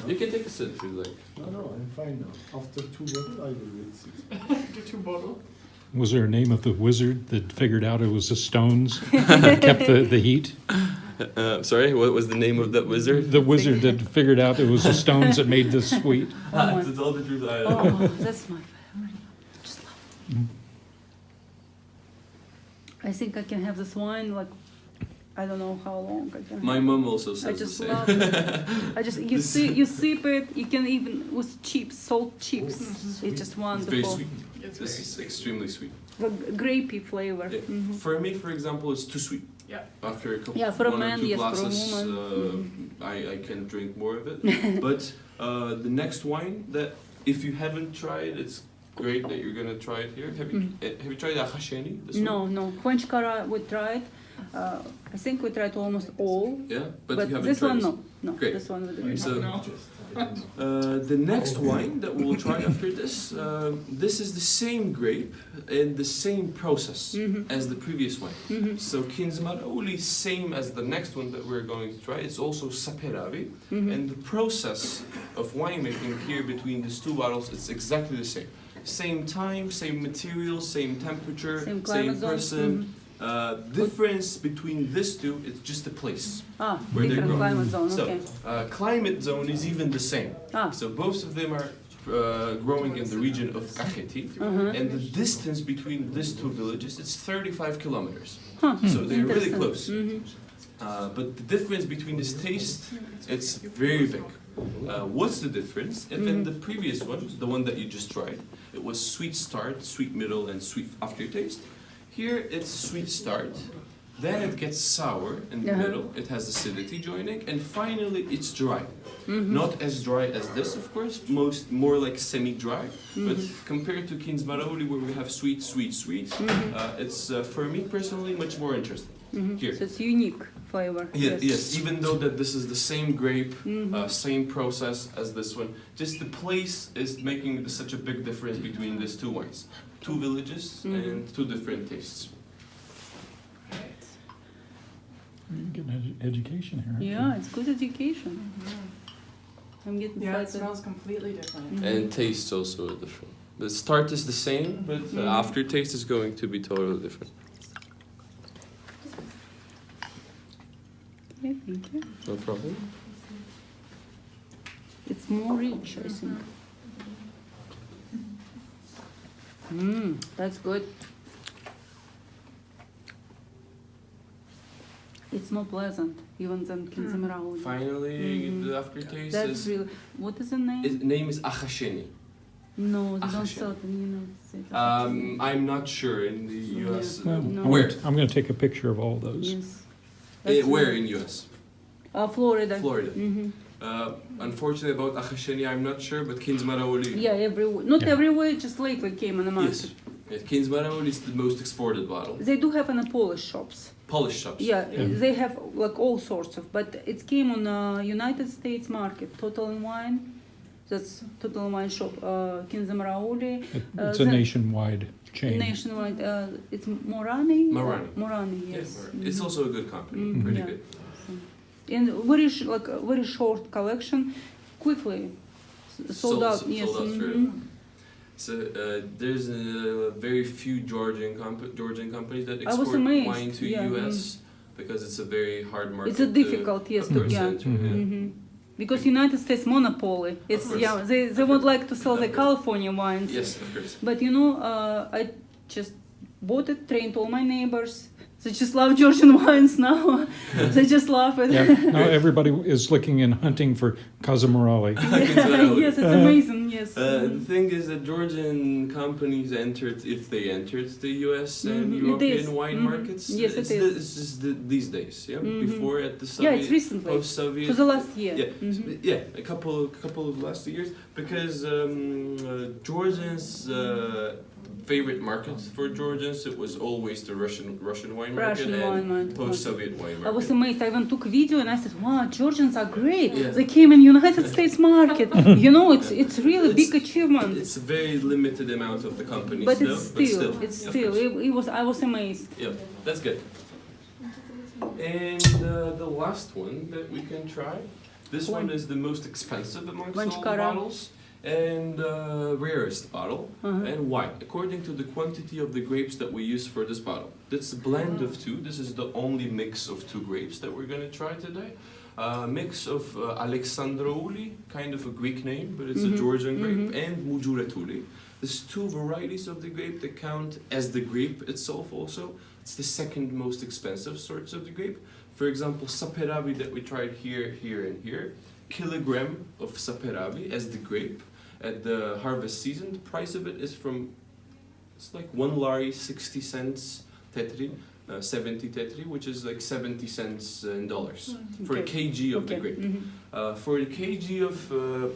You can take a sip if you like. No, I'm fine now. After 2 bottles, I will wait 6. Do 2 bottles? Was there a name of the wizard that figured out it was the stones that kept the heat? Sorry, what was the name of that wizard? The wizard that figured out it was the stones that made this sweet. To tell the truth, I Oh, that's my favorite. Just love it. I think I can have this wine like I don't know how long I can. My mom also I says the just same. love it. I just you sip it. You can even with chips, salt chips. It's just It's very wonderful. sweet. It's This very is sweet. extremely sweet. The grapey flavor. Yeah. Mhm. For me, for example, it's too sweet. Yeah. After a couple, Yeah, for a 1 or man, 2 yes, for a glasses, woman. I can drink more of it. But the next wine that if you haven't tried, it's grape that you're gonna try it here. Have you tried Akhasheni? No. Kvanchkara we tried. I think we tried almost all. Yeah, but you haven't this tried one this. no. Great. This one with the grape. So, the next wine that we'll try after this, this is the same grape and the same process as the previous wine. So Kinzmaroli, same as the next one that we're going to try. It's also Saperavi, and the process of winemaking here between these two bottles, it's exactly the same. Same time, same material, same temperature, Same same climate zone. person. Difference between these two, it's just the place. Where they Different grow. climate zone. So, Okay. climate zone is even the same. Ah. So both of them are growing in the region of Kakheti, and the distance between these two villages is 35 kilometers. So they're really Interesting. close. But the difference between this taste, it's very big. What's the difference? If in the previous one, the one that you just tried, it was sweet start, sweet middle, and sweet aftertaste. Here it's sweet start, then it gets sour in the middle, it has acidity joining, and finally it's dry. Not as dry as this, of course, more like semi-dry, but compared to Kinzmaroli where we have sweet, it's for me personally much more interesting. Here. So it's unique flavor. Yes, even though that this is the same grape, same process as this one, just the place is making such a big difference between these two wines. Two villages and two different tastes. You get an education here. aren't you? Yeah, it's good education. I'm getting Yeah, it excited. smells completely different. And taste also different. The start is the same, but the aftertaste is going to be totally different. Yeah, thank you. No problem. It's more rich, I think. That's good. It's more pleasant even than Kinzmaroli. Finally, the aftertaste That's is. really. What is the name? Its name is Akhasheni. No, they don't Akhasheni. sell it in the United States. I'm not sure in the US. Well, No. Where? I'm going to take a picture of all those. Yes. Where in US? Florida. Florida. Unfortunately about Akhasheni, I'm not sure, but Kinzmaroli. Yeah, everywhere. Not Yeah. everywhere, just lately came on the market. Yes. Kinzmaroli is the most exported bottle. They do have in the Polish shops. Polish shops. Yeah, they have like all sorts of, but it came on United States market. Total and Wine, that's Total and Wine shop. Kinzmaroli. It's a nationwide chain. Nationwide. It's Morani. Morani. Morani, yes. Yes. It's also a good company. Pretty yeah. good. And like a very short collection, quickly sold out. Yes. Sold out straight. So there's very few Georgian companies that I was export amazed, wine to yeah, US because it's a very hard market. It's a difficult, yes, of to course, yeah. enter, yeah. Because United States monopoly. It's course. yeah. They would like to sell the California wines. Yes, of course. But you know, I just bought it, trained all my neighbors. They just love Georgian wines now. They just love it. Yeah, now everybody is looking and hunting for Kazamarali. Yes, it's amazing. Yes. The thing is that Georgian companies entered, if they entered the US and It is. European wine markets. Yes, it's it is. It's just these days, yeah. Before at the Soviet, Yeah, it's recently. post-Soviet. For the last year. Yeah, a couple of last years because Georgians. Favorite market for Georgians, it was always the Russian wine market Russian and wine market. post-Soviet wine market. I was amazed. I even took video and I said, "Wow, Georgians are great. Yeah. They came in United States market. You know, it's really It's- big achievement." It's a very limited amount of the companies, But though, it's still, of course. it was. I was amazed. Yeah, that's good. And the last one that we can try, this one is the most expensive amongst all the Vanchkara. bottles and rarest bottle. And why? According to the quantity of the grapes that we use for this bottle. It's a blend of two. This is the only mix of two grapes that we're going to try today. Mix of Alexandrouli, kind of a Greek name, but it's a Georgian grape, and Mujuratuli. There's two varieties of the grape that count as the grape itself also. It's the second most expensive sorts of the grape. For example, Saperavi that we tried here, and here. Kilogram of Saperavi as the grape at the harvest season. The price of it is it's like 1 lari, 60 cents tetri. 70 tetri, which is like 70 cents in dollars for a Okay. kg of the Okay. grape. For the kg of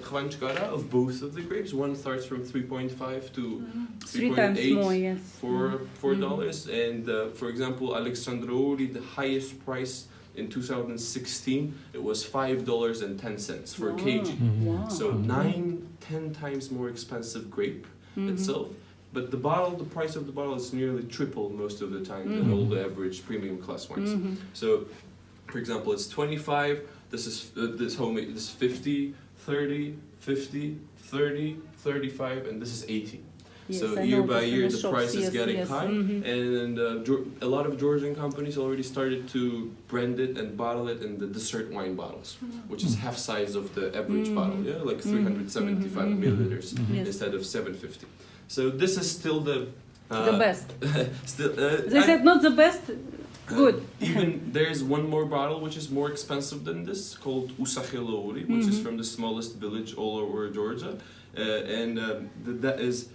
Khvanchkara, of both of the grapes, one starts from 3.5 to 3 times 3.8 more, yes. for $4. And for example, Alexandrouri, the highest price in 2016, it was $5.10 for a kg. Wow. So 9-10 times more expensive grape itself. But the price of the bottle is nearly triple most of the time than all the average premium class wines. So, for example, it's 25. This is this homemade. This is 50, 30, 50, 30, 35, and this is 80. Yes, So I year noticed by in year, the the shops, price is yes, getting yes. high, and a lot of Georgian companies already started to brand it and bottle it in the dessert wine bottles, which is half size of the average bottle, yeah, like 375 milliliters Yes. instead of 750. So this is still the best. still, They said not the best, good. even there's one more bottle which is more expensive than this, called Usakhilouri, which is from the smallest village all over Georgia, and that is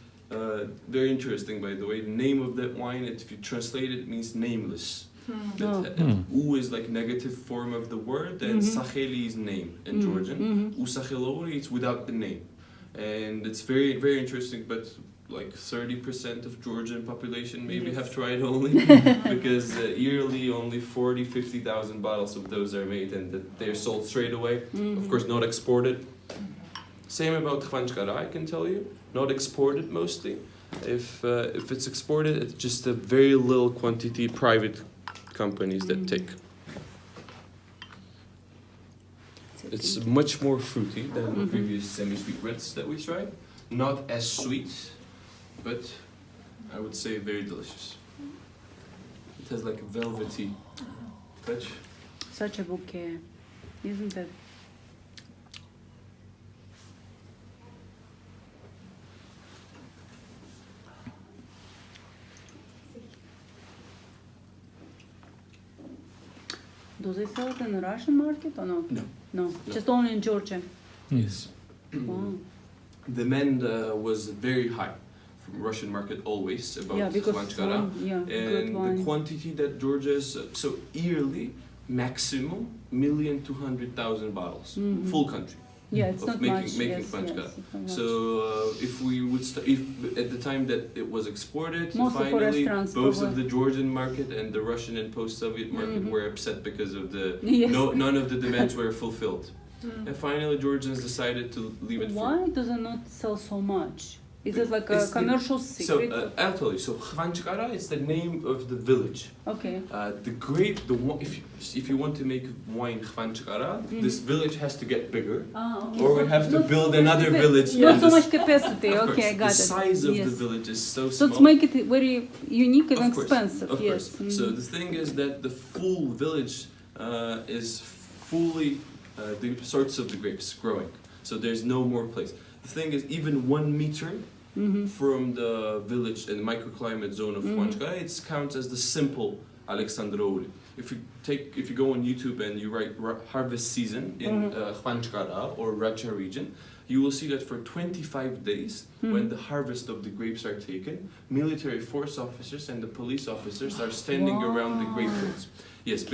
very interesting, by the way. The name of that wine, if you translate it, means nameless. U is like negative form of the word, and Sakheli is name in Georgian. Usakhilouri, it's without the name, and it's very, very interesting. But like 30% of Georgian population maybe have tried only, because yearly only 50,000 bottles of those are made, and they're sold straight away. Of course, not exported. Same about Khvanchkara, I can tell you. Not exported mostly. If it's exported, it's just a very little quantity private companies that take. It's much more fruity than the previous semi-sweet reds that we tried. Not as sweet, but I would say very delicious. It has like a velvety touch. Such a bouquet, isn't it? Do they sell it in the Russian market or not? No. No, just only in Georgia. Yes. Wow. The demand was very high from Russian market always about Yeah, because Khvanchkara. good And wine. the quantity that Georgia's, so yearly, maximum 1,200,000 bottles, full country. Yeah, it's of not making much. making Yes, Khvanchkara. yes, it's not much. So if we would if at the time that it was exported, Mostly for finally restaurants, both of probably. the Georgian market and the Russian and post-Soviet market were upset because of the Yes. none of the demands were fulfilled. And finally, Georgians decided to leave it. Why does it not sell so much? Is it like a It's the- commercial So secret? I'll tell you. So Khvanchkara is the name of the village. Okay. The grape, if you want to make wine Khvanchkara, this village has to get bigger, Okay. or we have to Not build so much another capa- village. Not in so this- much capacity. Of Okay, I course, got the it. size of Yes. the village is so So small. to make it very unique and Of course, expensive. of Yes. course. So the thing is that the full village is fully the sorts of the grapes growing. So there's no more place. The thing is, even 1 meter from the village and microclimate zone of Khvanchkara, it counts as the simple Alexandrouri. If you go on YouTube and you write harvest season in Khvanchkara or Racha region, you will see that for 25 days, when the harvest of the grapes are taken, military force officers and the police officers are standing around the grapevines. Yes,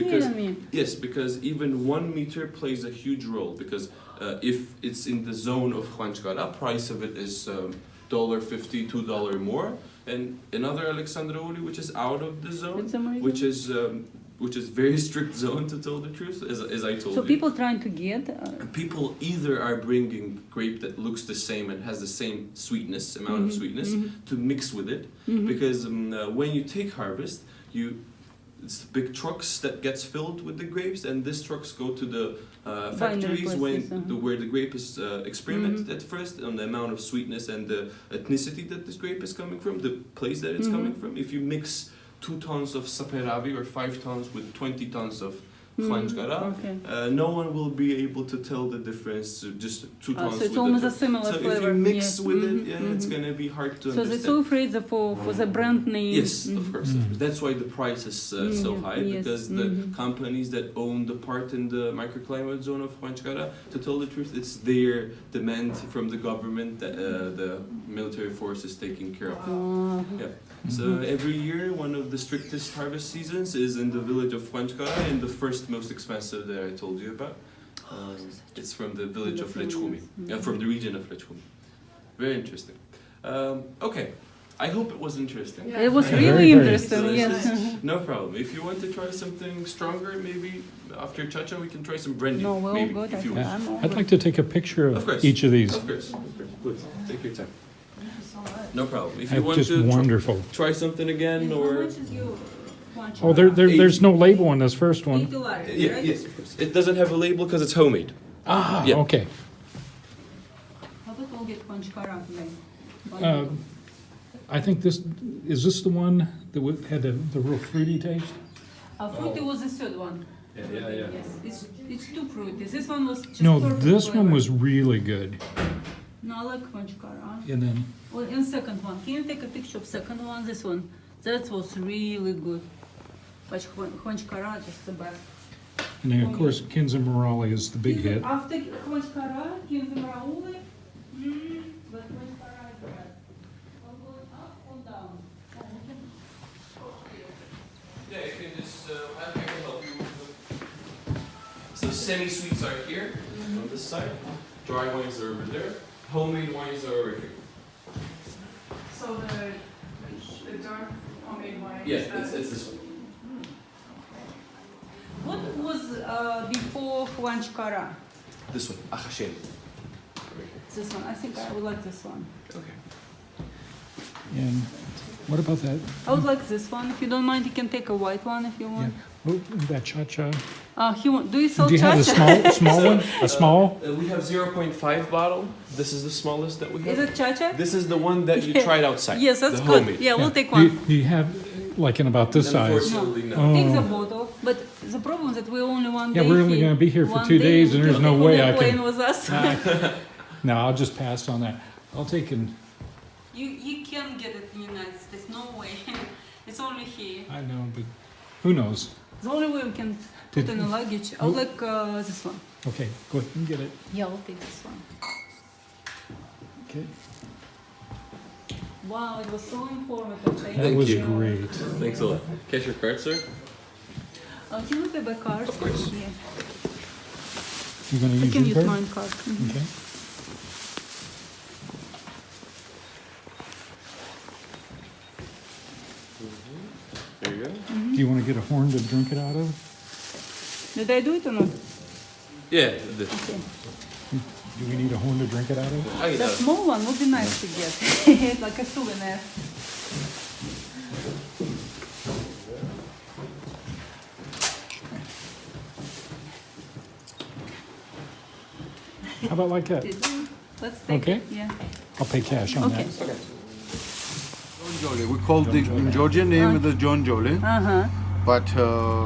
because even 1 meter plays a huge role, because if it's in the zone of Khvanchkara, price of it is $1.50, $2 more, and another Alexandrouri which is out of the zone, It's amazing. which is very strict zone, to tell the truth, as I told So you. people trying to get. People either are bringing grape that looks the same and has the same sweetness, amount of sweetness, to mix with it, because when you take harvest, it's big trucks that gets filled with the grapes, and these trucks go to the factories places, where the grape is experimented at first on the amount of sweetness and the ethnicity that this grape is coming from, the place that it's coming from. If you mix 2 tons of saperavi or 5 tons with 20 tons of Khwanchkara. Okay. No one will be able to tell the difference just two So tons it's with almost the a similar So flavor. if you mix Yes. with it, Mhm, it's gonna be hard to So they're understand. so afraid for the brand name. Yes, of course. That's why the price is so high, Yes. because the companies that own the part in the microclimate zone of Khwanchkara, to tell the truth, it's their demand from the government that the military force is taking care of. Yeah. So every year, one of the strictest harvest seasons is in the village of Khwanchkara, and the first most expensive that I told you about. It's from the village of Lechkhumi, from the region of Lechkhumi. Very interesting. Okay. I hope it was interesting. It was Yeah. really Very, very interesting. delicious. Yes. No problem. If you want to try something stronger, maybe after chacha we can try some brandy. No, we're all maybe, good. if you I wish. think I'm all I'd good. like to take a picture Of of course. each of these. Of course. Please, take your time. No problem. If you That's want just to wonderful. try something again, And how or much is your Khwanchkara? Oh, there's no label on this first one. $80, yeah, right? yes, of course. It doesn't have a label because it's homemade. Ah, Yeah. okay. How about we'll get Khwanchkara today? I think this is the one that had the real fruity taste. Fruity was the third one. Yeah. Yes, it's too fruity. This one was just No, perfect this one flavor. was really good. No, I like Khwanchkara. And then Well, and second one. Can you take a picture of second one? This one. That was really good. But Khwanchkara just the best. And then, of course, Kinza is the big hit. After Khwanchkara, Kinzamarauli, but Khwanchkara is the best. One going up, one down. Yeah, you can just. I can help you. So semi-sweets are here on this side. Dry wines are over there. Homemade wines are over here. So the dark homemade wine. Yeah, is that- it's this one. What was before Khwanchkara? This one, Achashen. This one. I think I would like this one. Okay. And what about that? I would like this one. If you don't mind, you can take a white one if you Yeah. want. Oh, that cha-cha. Do you sell Do you have the chacha? small one? A small? We have 0.5 bottle. This is the smallest that we have. Is it chacha? This is the one that you Yeah. tried outside. Yes, that's the good. homemade. Yeah, we'll take Do you, one. do you have like in about this size? Unfortunately, no. Oh. Take the bottle. But the problem is that we're only one day Yeah, we're only here. gonna be here for One 2 day days, and there's no people way will I play can. with us. No, I'll just pass on that. I'll take and You can get it in the United States. No way. It's only here. I know, but who knows? The only way we can put Did- in a luggage. I would like this one. Okay, go ahead and get it. Yeah, I'll take this one. Okay, Wow, it was so informative. Thank that was you. great. Thanks a lot. Cash your card, sir. Can we pay by card? Of course. Yeah. You gonna I use can your use card? mine card. Mhm. Okay. There you go. Do you want to get a horn to drink it out of? Did I do it or not? Yeah, this. Okay. Do we need a horn to drink it out of? I The small one would be nice to get, like a souvenir. How about like that? Let's take Okay. it. Yeah. I'll pay cash on Okay. that. Jonjoli. We call the Georgian name the Jonjoli, Uh-huh. but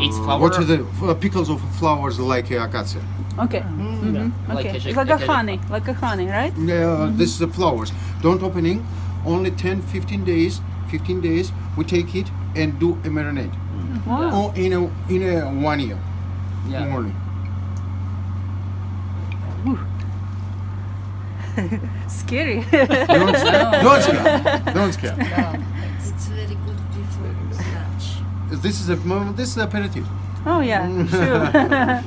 It's flower? what is the pickles of flowers like acacia? Okay. Like Okay. a It's like a honey. Like a honey, right? This is the flowers. Don't opening. Only 10, 15 days. 15 days. We take it and do a marinade. Wow. Oh, in a 1 year Yeah. only. Scary. Don't scare. Don't scare. It's very good before lunch. This is the aperitif. Oh yeah, sure.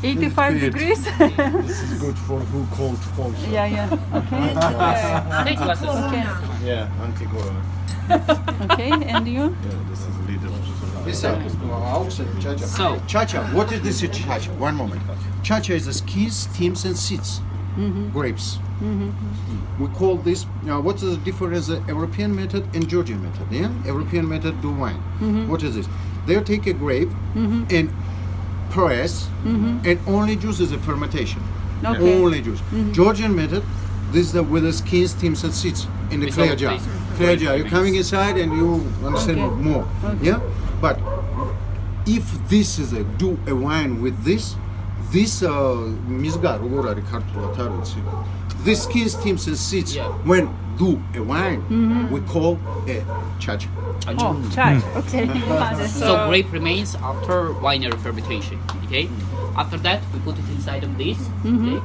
85 Good. degrees. This is good for who cold also. Yeah, yeah. Okay. Take glasses. Okay. Yeah, anti-corona. Okay. And you? Yeah, this is leader. Cha-cha. So, Cha-cha. What is this cha-cha? One moment. Cha-cha is the skins, stems, and seeds. Grapes. We call this. What is the difference? European method and Georgian method. Yeah. European method do wine. What is this? They take a grape and press, and only juice is a fermentation. Okay. Only juice. Georgian method. This is with the skins, stems, and seeds in the It's clear all jar. tasty. Clear jar. You're coming inside and you understand Okay. more. Okay. Yeah. But if this is do a wine with this mizgar, როგორ არის ქართულად არ ვიცი. This skin steams and seeds. Yeah. When do a wine, we call a chacha. Oh, chai. Okay. Got it. So grape remains after winery fermentation. Okay. After that, we put it inside of this. Okay.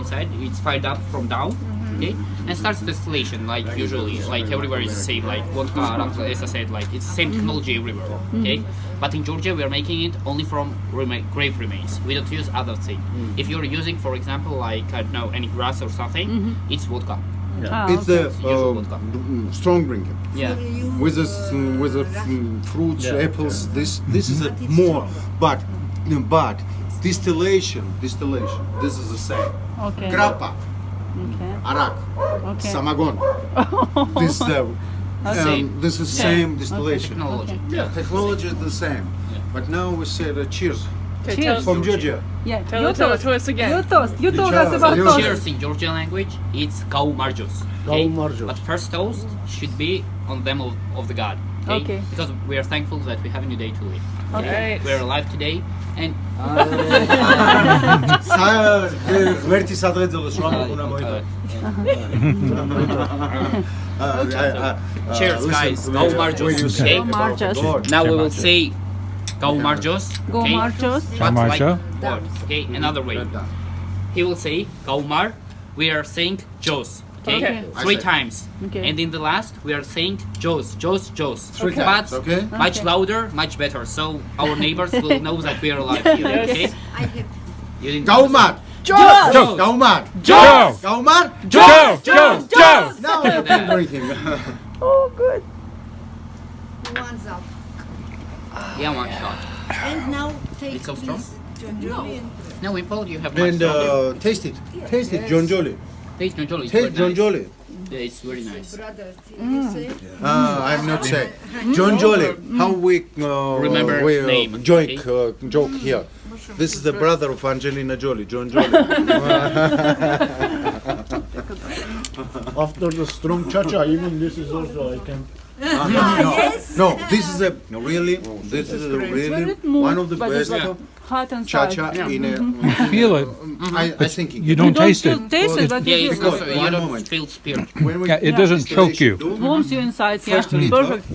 Inside, it's fired up from down. Okay. And starts distillation like usually, like everywhere is the same. Like vodka, as I said, like it's the same technology everywhere. Okay. But in Georgia, we are making it only from grape remains. We don't use other thing. If you're using, for example, like I don't know, any grass or something, it's vodka. Ah, It's okay. the strong drinking. Yeah. With the fruits, apples. This is a more, but distillation. This is the same. Okay. Grappa, Okay. arak, Okay. samagon. This Same. this is same distillation. Technology. Technology is the same. But now we say the cheers Okay, Cheers. tell us, from Georgia. Yeah. tell You us, tell toast. to us again. You toast. You told Cheers. us about You- toast. Cheers in Georgian language, it's gau marjos. Gau marjos. But first toast should be on them of the God. Okay. Because we are thankful that we have a new day to live. Okay. We're alive today, and ღმერთი სადღეძელოს რა უნდა მოიგო. cheers, guys. Gau marjos. Okay. Gau marjos. Now we will say gau marjos. Go okay? marchos. But like Marjo. what? Okay, another way. He will say gaumar. We are saying jos. Okay, Okay. three I say. times. Okay. And in the last, we are saying jos. Three But times, okay? much louder, much better. So our neighbors will know that we are alive here. Okay. I have You didn't Gaumar. Jos. Gaumar. Joe! Gaumar. Joe! Joe! Joe! Now you can drinking. Oh, good. one's up. Yeah, one shot. And now take It's so strong? please Jonjoli and No, in Poland you have much And stronger. taste it. Taste it, John Jolly. Taste John Jolly. It's Taste very John nice. Jolly. Yeah, it's very nice. brother. You say? I'm not saying. John Jolly. How we Remember we, name, joke here. This is the brother of Angelina Jolie, John Jolly. After the strong cha-cha, even this is also I can. No, this is a really one of the But it's best like hot inside. cha-cha in a. Feel it. I think You don't taste it. Taste it, but Yeah, you it's feel also, One you don't moment. feel spirit. when we Yeah, it doesn't choke you. do warms you inside. Yeah, First liter, perfect.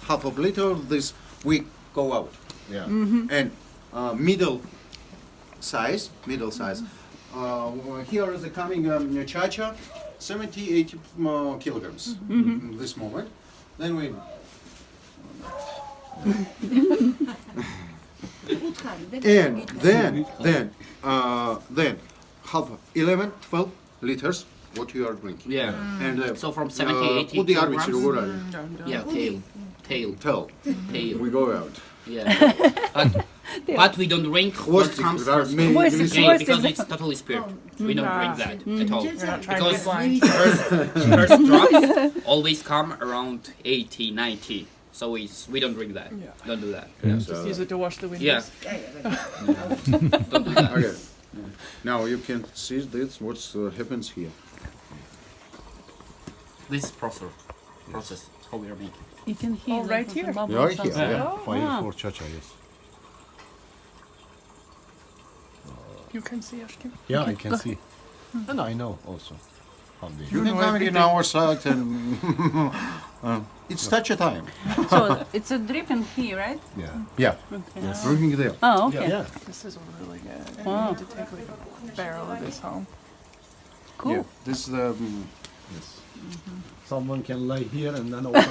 half of liter. This we go out. Yeah. And middle size. Here is the coming cha-cha, 70-80 kilograms. This moment. Then we. And then half 11, 12 liters. What you are drinking. Yeah. And So from 70, 80 what the kilograms? average როგორ არის? Yeah, tail. Tell. Tail. We go out. Yeah. But we don't drink what Хвостик, comes да, first. ми- Хвостик, ми- Okay, because it's totally spirit. We don't drink that at all. We're not trying to Because get blind. first drops always come around 80, 90. So we don't drink that. Yeah. Don't do that. Just use it to wash the windows. Yeah. Don't do that. Okay. Now you can see this. What happens here? This is process how we are making. You can hear Oh, like right the here. bubbles Yeah, right here. outside. Yeah. Wow. For cha-cha, yes. You can see Ashkim. Yeah, I can see. And I know also how they You can come in our side and it's such a time. So it's a dripping here, right? Yeah. Okay. Drinking there. Oh, okay. Yeah. This is really good. Wow. I need to take like a barrel of this home. Cool. Yeah. This is the. Someone can lie here and then open.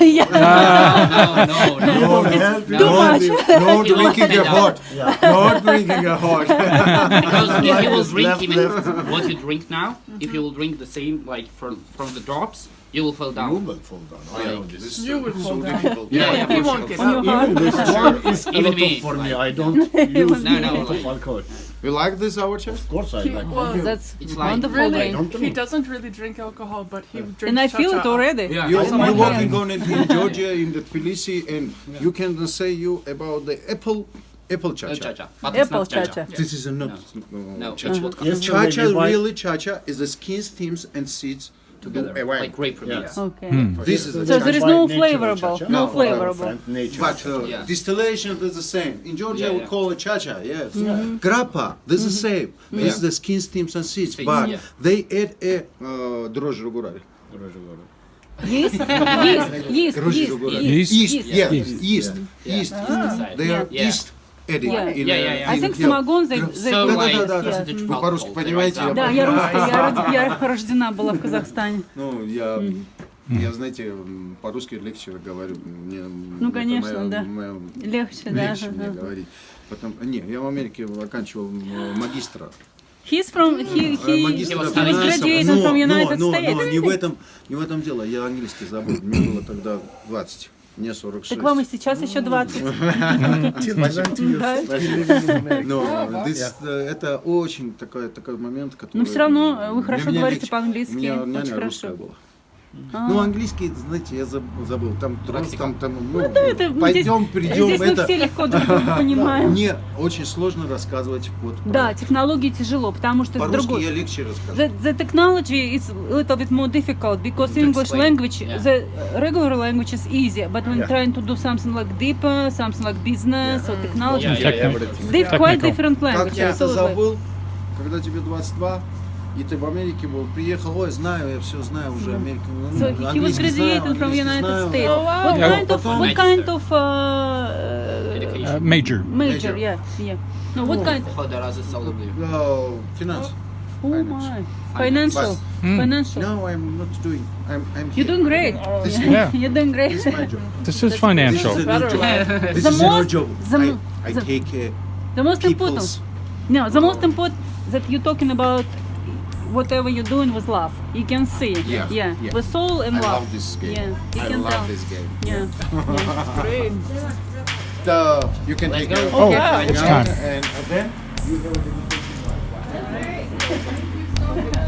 No. No drinking a hot. Yeah. No drinking a hot. Because if you will Left, drink left, even what you drink now, if you will drink the same like from the drops, you will fall You down. will fall down. I Yeah. know this. This is You will so fall down. difficult. Yeah, He for won't sure. get On up. your heart. Even this one is a Even lot me, of for me. like- I don't use No, no, a lot of like- alcohol. You like this, our chef? Of course I like. Well, That's It's like- wonderful Really, drink. Don't he drink. doesn't really drink alcohol, but he drinks And I feel it cha-cha. already. Yeah. You, It's you're my working hand. on it in Georgia, in the Tbilisi, and you can say you about the apple cha-cha. Cha-cha. But it's Apple not cha-cha. cha-cha. This is a not No, cha-cha. it's vodka. Yesterday Cha-cha, we buy- really cha-cha, is the skin, steams, and seeds together, wine. like grapefruit. Yes. Okay. This is the So there is no Natural flavorable, cha-cha. no No, flavorable. Nature. But Yeah. distillation is the same. In Georgia, Yeah, we yeah. call it cha-cha. Yes. Grappa, this is the same. This is the skin, stems, and seeds. Seeds, But yeah. they add a дрожжи регулярно. Yeast, yeast, Дрожжи регулярно. Yeast? Yeast, yeah, Yeast. yeast, Yeah. yeast. Inside. They are Yeah. yeast added. Yeah. in, Yeah. I in think here. самогон they So Да, like да, да, да. percentage Вы of по-русски alcohol, понимаете? right? Да, я русская, я рождена была в Казахстане. Ну, я, знаете, по-русски легче говорю. Ну, конечно, да. Легче, да. Легче мне говорить. Не, я в Америке оканчивал магистра. He's from, he Магистра was финансов. graduated from United но States. не в этом дело. Я английский забыл. Мне было тогда 20, мне 46. Так вам и сейчас еще 20. Да. Но это очень такой момент, который... Но все равно вы для хорошо меня говорите легче. по-английски. У меня Очень няня русская хорошо. была. Ну, английский, знаете, я забыл. Там, ну, Это пойдем, здесь, придем, здесь мы это... все легко друг друга понимаем. Мне очень сложно рассказывать вот Да, технологии тяжело, потому что это по-русски другой. я легче рассказываю. The technology is a little bit more difficult because To English explain, language, yeah. the regular language is easier, but when trying to do something like deeper, something like business or technology, quite different Как language. я это Absolutely. забыл, когда тебе 22, и ты в Америке был, приехал, ой, знаю, я все знаю уже Америку. So he was graduated from United States. What Yeah. kind of Education. Major. major? Yeah, yeah. No, what kind? Походу раза солоблю. Финанс. Oh my, financial, financial. No, I'm not doing. I'm You're doing great. Yeah. You're doing great. This is my job. This is This financial. is a new job. This The is a new most- job. the- I the- take The most important. people's. No, the most important that you're talking about whatever you're doing with love. You can see. Yeah, yeah. With soul and I love. love this game. Yeah, you I can love tell. this game. Yeah. Yeah. Great. You can take go. it. Oh, Okay. it's time. And then you have the